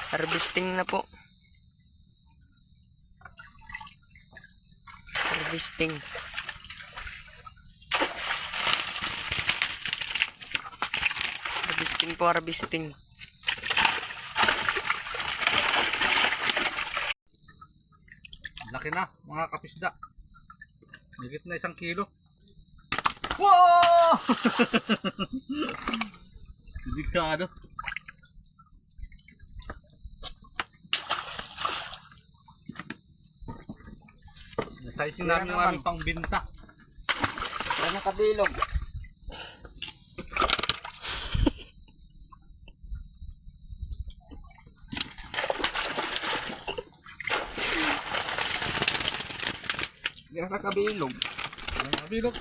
Harvesting na po. Harvesting. Harvesting po, harvesting. Laki na mga kapisda. Higit na 1 kilo. Wow! Delikado. Nasizing namin yung aming pangbinta. Ano kabilog? Yan sa kabilog. Ang kabilog.